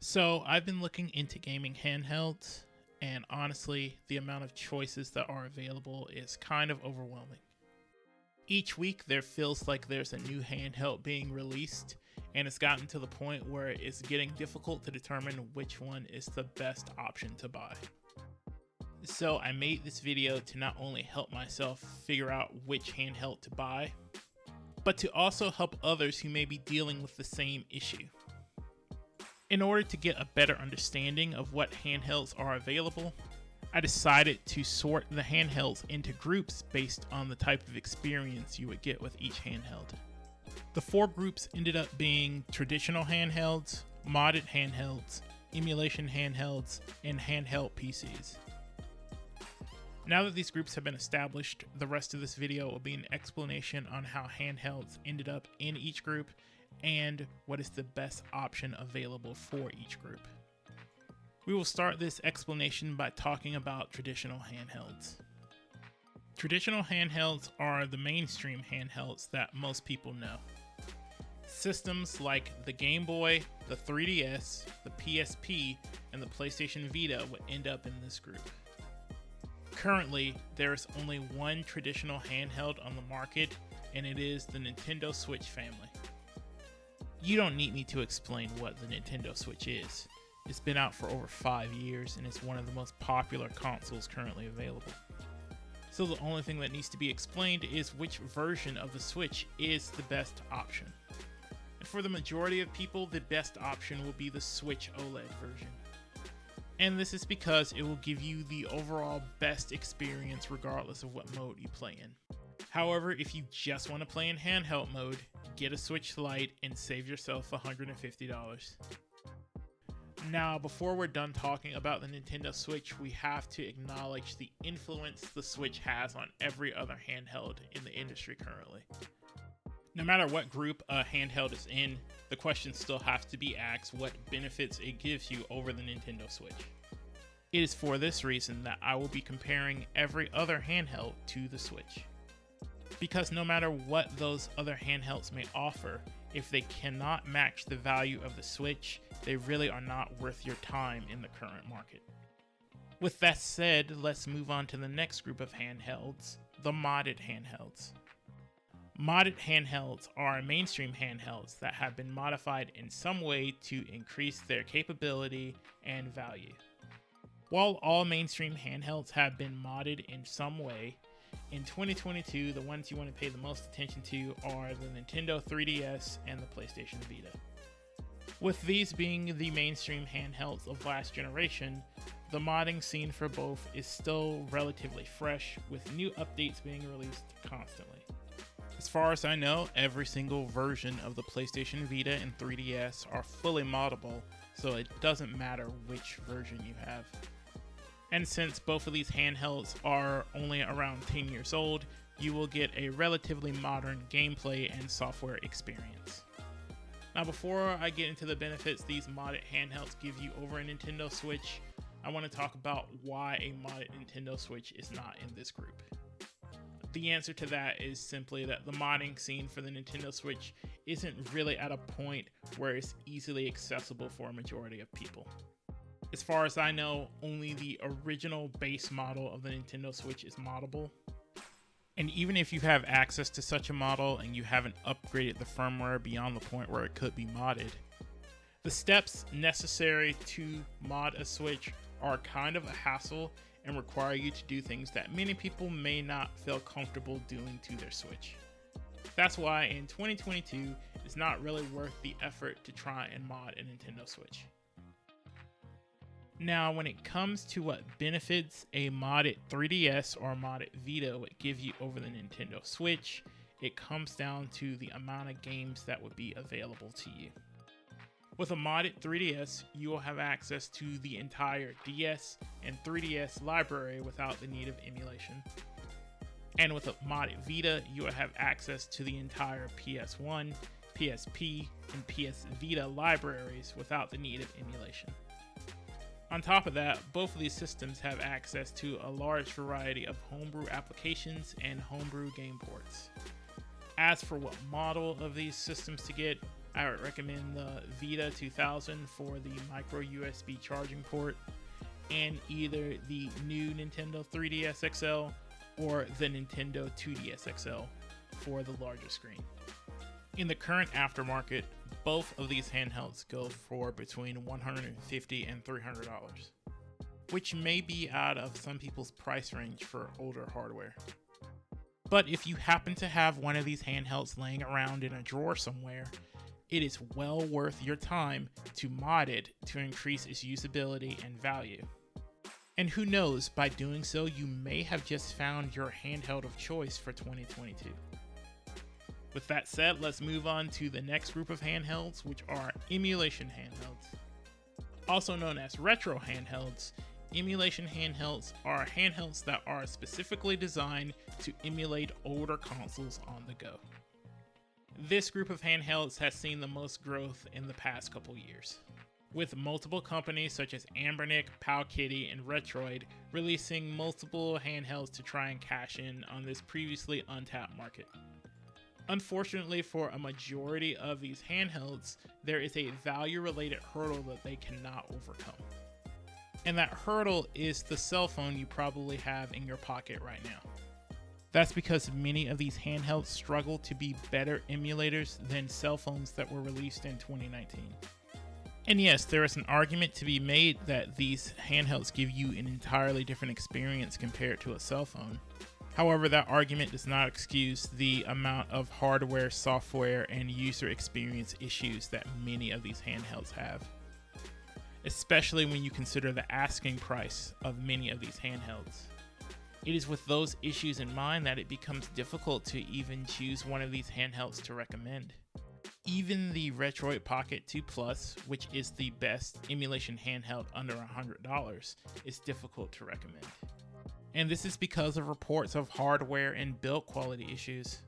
So I've been looking into gaming handhelds, and honestly, the amount of choices that are available is kind of overwhelming. Each week, there feels like there's a new handheld being released, and it's gotten to the point where it's getting difficult to determine which one is the best option to buy. So I made this video to not only help myself figure out which handheld to buy, but to also help others who may be dealing with the same issue. In order to get a better understanding of what handhelds are available, I decided to sort the handhelds into groups based on the type of experience you would get with each handheld. The four groups ended up being traditional handhelds, modded handhelds, emulation handhelds, and handheld PCs. Now that these groups have been established, the rest of this video will be an explanation on how handhelds ended up in each group and what is the best option available for each group. We will start this explanation by talking about traditional handhelds. Traditional handhelds are the mainstream handhelds that most people know. Systems like the Game Boy, the 3DS, the PSP, and the PlayStation Vita would end up in this group. Currently, there is only one traditional handheld on the market, and it is the Nintendo Switch family. You don't need me to explain what the Nintendo Switch is. It's been out for over 5 years, and it's one of the most popular consoles currently available. So the only thing that needs to be explained is which version of the Switch is the best option. And for the majority of people, the best option will be the Switch OLED version. And this is because it will give you the overall best experience regardless of what mode you play in. However, if you just want to play in handheld mode, get a Switch Lite and save yourself $150. Now, before we're done talking about the Nintendo Switch, we have to acknowledge the influence the Switch has on every other handheld in the industry currently. No matter what group a handheld is in, the question still has to be asked what benefits it gives you over the Nintendo Switch. It is for this reason that I will be comparing every other handheld to the Switch. Because no matter what those other handhelds may offer, if they cannot match the value of the Switch, they really are not worth your time in the current market. With that said, let's move on to the next group of handhelds, the modded handhelds. Modded handhelds are mainstream handhelds that have been modified in some way to increase their capability and value. While all mainstream handhelds have been modded in some way, in 2022, the ones you want to pay the most attention to are the Nintendo 3DS and the PlayStation Vita. With these being the mainstream handhelds of last generation, the modding scene for both is still relatively fresh, with new updates being released constantly. As far as I know, every single version of the PlayStation Vita and 3DS are fully moddable, so it doesn't matter which version you have. And since both of these handhelds are only around 10 years old, you will get a relatively modern gameplay and software experience. Now, before I get into the benefits these modded handhelds give you over a Nintendo Switch, I want to talk about why a modded Nintendo Switch is not in this group. The answer to that is simply that the modding scene for the Nintendo Switch isn't really at a point where it's easily accessible for a majority of people. As far as I know, only the original base model of the Nintendo Switch is moddable. And even if you have access to such a model and you haven't upgraded the firmware beyond the point where it could be modded, the steps necessary to mod a Switch are kind of a hassle and require you to do things that many people may not feel comfortable doing to their Switch. That's why in 2022, it's not really worth the effort to try and mod a Nintendo Switch. Now, when it comes to what benefits a modded 3DS or modded Vita would give you over the Nintendo Switch, it comes down to the amount of games that would be available to you. With a modded 3DS, you will have access to the entire DS and 3DS library without the need of emulation. And with a modded Vita, you will have access to the entire PS1, PSP, and PS Vita libraries without the need of emulation. On top of that, both of these systems have access to a large variety of homebrew applications and homebrew game ports. As for what model of these systems to get, I would recommend the Vita 2000 for the micro USB charging port, and either the new Nintendo 3DS XL or the Nintendo 2DS XL for the larger screen. In the current aftermarket, both of these handhelds go for between $150 and $300, which may be out of some people's price range for older hardware. But if you happen to have one of these handhelds laying around in a drawer somewhere, it is well worth your time to mod it to increase its usability and value. And who knows, by doing so, you may have just found your handheld of choice for 2022. With that said, let's move on to the next group of handhelds, which are emulation handhelds. Also known as retro handhelds, emulation handhelds are handhelds that are specifically designed to emulate older consoles on the go. This group of handhelds has seen the most growth in the past couple years, with multiple companies such as Anbernic, Powkitty, and Retroid releasing multiple handhelds to try and cash in on this previously untapped market. Unfortunately, for a majority of these handhelds, there is a value-related hurdle that they cannot overcome. And that hurdle is the cell phone you probably have in your pocket right now. That's because many of these handhelds struggle to be better emulators than cell phones that were released in 2019. And yes, there is an argument to be made that these handhelds give you an entirely different experience compared to a cell phone. However, that argument does not excuse the amount of hardware, software, and user experience issues that many of these handhelds have, especially when you consider the asking price of many of these handhelds. It is with those issues in mind that it becomes difficult to even choose one of these handhelds to recommend. Even the Retroid Pocket 2 Plus, which is the best emulation handheld under $100, is difficult to recommend. And this is because of reports of hardware and build quality issues.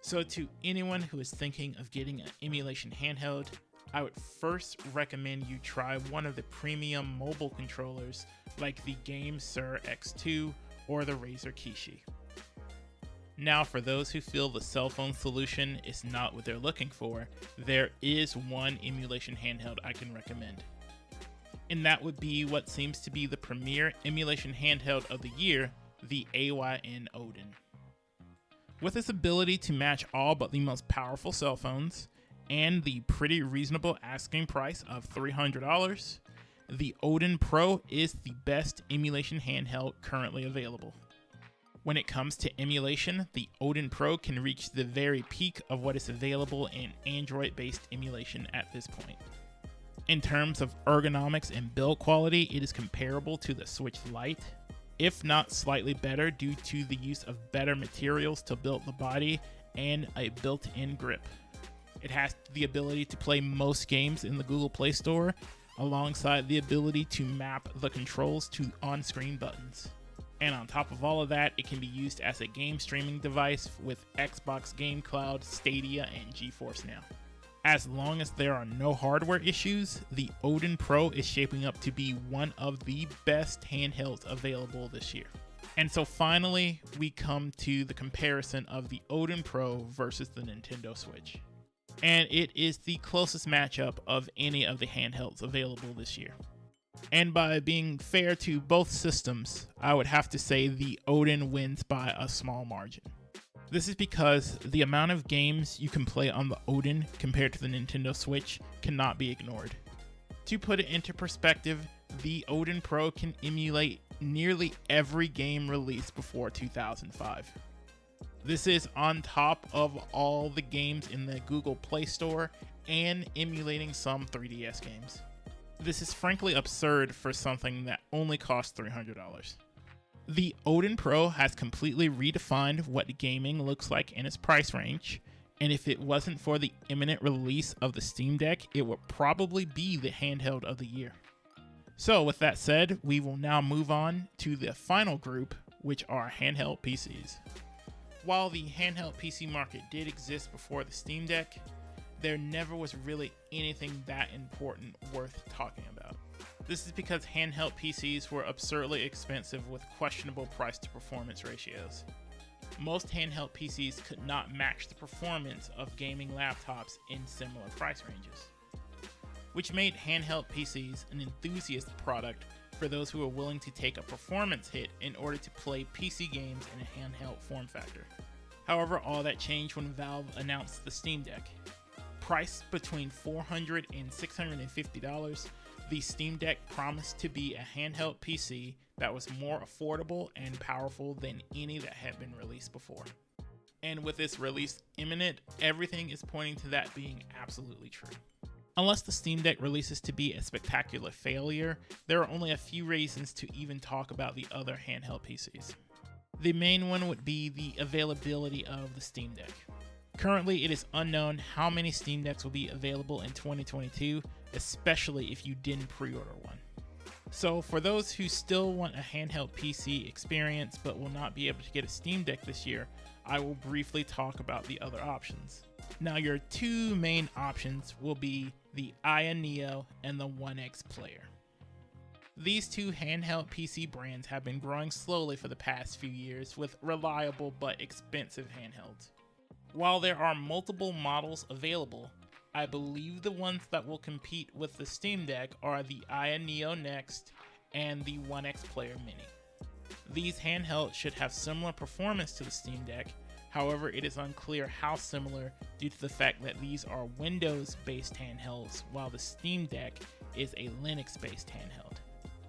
So to anyone who is thinking of getting an emulation handheld, I would first recommend you try one of the premium mobile controllers like the Game Sir X2 or the Razer Kishi. Now, for those who feel the cell phone solution is not what they're looking for, there is one emulation handheld I can recommend. And that would be what seems to be the premier emulation handheld of the year, the AYN Odin. With its ability to match all but the most powerful cell phones, and the pretty reasonable asking price of $300, the Odin Pro is the best emulation handheld currently available. When it comes to emulation, the Odin Pro can reach the very peak of what is available in Android-based emulation at this point. In terms of ergonomics and build quality, it is comparable to the Switch Lite, if not slightly better due to the use of better materials to build the body and a built-in grip. It has the ability to play most games in the Google Play Store, alongside the ability to map the controls to on-screen buttons. And on top of all of that, it can be used as a game streaming device with Xbox Game Cloud, Stadia, and GeForce Now. As long as there are no hardware issues, the Odin Pro is shaping up to be one of the best handhelds available this year. And so finally, we come to the comparison of the Odin Pro versus the Nintendo Switch. And it is the closest matchup of any of the handhelds available this year. And by being fair to both systems, I would have to say the Odin wins by a small margin. This is because the amount of games you can play on the Odin compared to the Nintendo Switch cannot be ignored. To put it into perspective, the Odin Pro can emulate nearly every game released before 2005. This is on top of all the games in the Google Play Store and emulating some 3DS games. This is frankly absurd for something that only costs $300. The Odin Pro has completely redefined what gaming looks like in its price range, and if it wasn't for the imminent release of the Steam Deck, it would probably be the handheld of the year. So with that said, we will now move on to the final group, which are handheld PCs. While the handheld PC market did exist before the Steam Deck, there never was really anything that important worth talking about. This is because handheld PCs were absurdly expensive with questionable price to performance ratios. Most handheld PCs could not match the performance of gaming laptops in similar price ranges, which made handheld PCs an enthusiast product for those who are willing to take a performance hit in order to play PC games in a handheld form factor. However, all that changed when Valve announced the Steam Deck. Priced between $400 and $650, the Steam Deck promised to be a handheld PC that was more affordable and powerful than any that had been released before. And with its release imminent, everything is pointing to that being absolutely true. Unless the Steam Deck releases to be a spectacular failure, there are only a few reasons to even talk about the other handheld PCs. The main one would be the availability of the Steam Deck. Currently, it is unknown how many Steam Decks will be available in 2022, especially if you didn't pre-order one. So for those who still want a handheld PC experience but will not be able to get a Steam Deck this year, I will briefly talk about the other options. Now, your two main options will be the Aya Neo and the One X Player. These two handheld PC brands have been growing slowly for the past few years with reliable but expensive handhelds. While there are multiple models available, I believe the ones that will compete with the Steam Deck are the Aya Neo Next and the One X Player Mini. These handhelds should have similar performance to the Steam Deck, however it is unclear how similar due to the fact that these are Windows-based handhelds while the Steam Deck is a Linux-based handheld.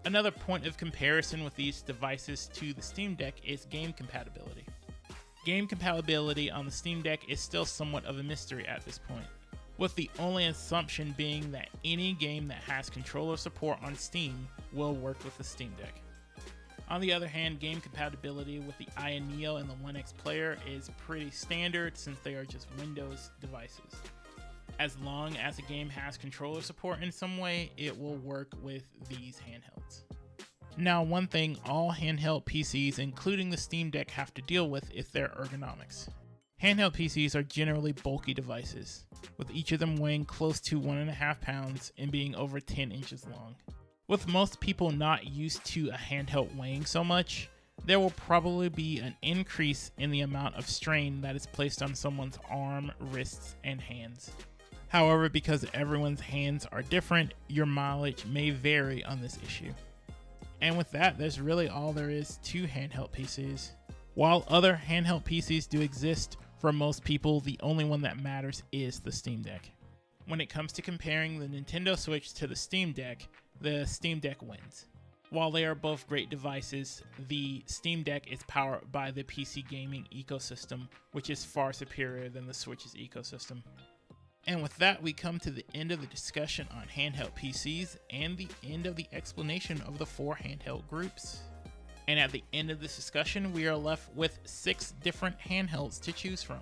Another point of comparison with these devices to the Steam Deck is game compatibility. Game compatibility on the Steam Deck is still somewhat of a mystery at this point, with the only assumption being that any game that has controller support on Steam will work with the Steam Deck. On the other hand, game compatibility with the Aya Neo and the One X Player is pretty standard since they are just Windows devices. As long as a game has controller support in some way, it will work with these handhelds. Now, one thing all handheld PCs, including the Steam Deck, have to deal with is their ergonomics. Handheld PCs are generally bulky devices, with each of them weighing close to 1.5 pounds and being over 10 inches long. With most people not used to a handheld weighing so much, there will probably be an increase in the amount of strain that is placed on someone's arm, wrists, and hands. However, because everyone's hands are different, your mileage may vary on this issue. And with that, that's really all there is to handheld PCs. While other handheld PCs do exist, for most people, the only one that matters is the Steam Deck. When it comes to comparing the Nintendo Switch to the Steam Deck wins. While they are both great devices, the Steam Deck is powered by the PC gaming ecosystem, which is far superior than the Switch's ecosystem. And with that, we come to the end of the discussion on handheld PCs and the end of the explanation of the 4 handheld groups. And at the end of this discussion, we are left with 6 different handhelds to choose from.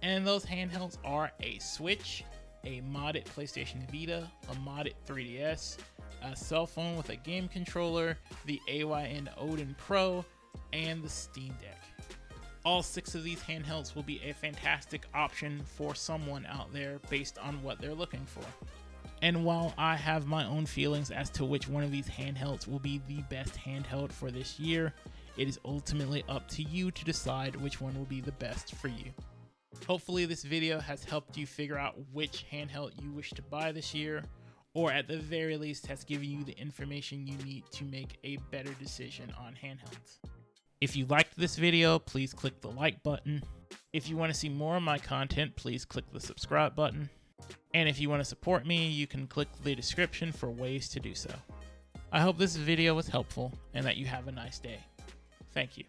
And those handhelds are a Switch, a modded PlayStation Vita, a modded 3DS, a cell phone with a game controller, the AYN Odin Pro, and the Steam Deck. All 6 of these handhelds will be a fantastic option for someone out there based on what they're looking for. And while I have my own feelings as to which one of these handhelds will be the best handheld for this year, it is ultimately up to you to decide which one will be the best for you. Hopefully this video has helped you figure out which handheld you wish to buy this year, or at the very least has given you the information you need to make a better decision on handhelds. If you liked this video, please click the like button. If you want to see more of my content, please click the subscribe button. And if you want to support me, you can click the description for ways to do so. I hope this video was helpful and that you have a nice day. Thank you.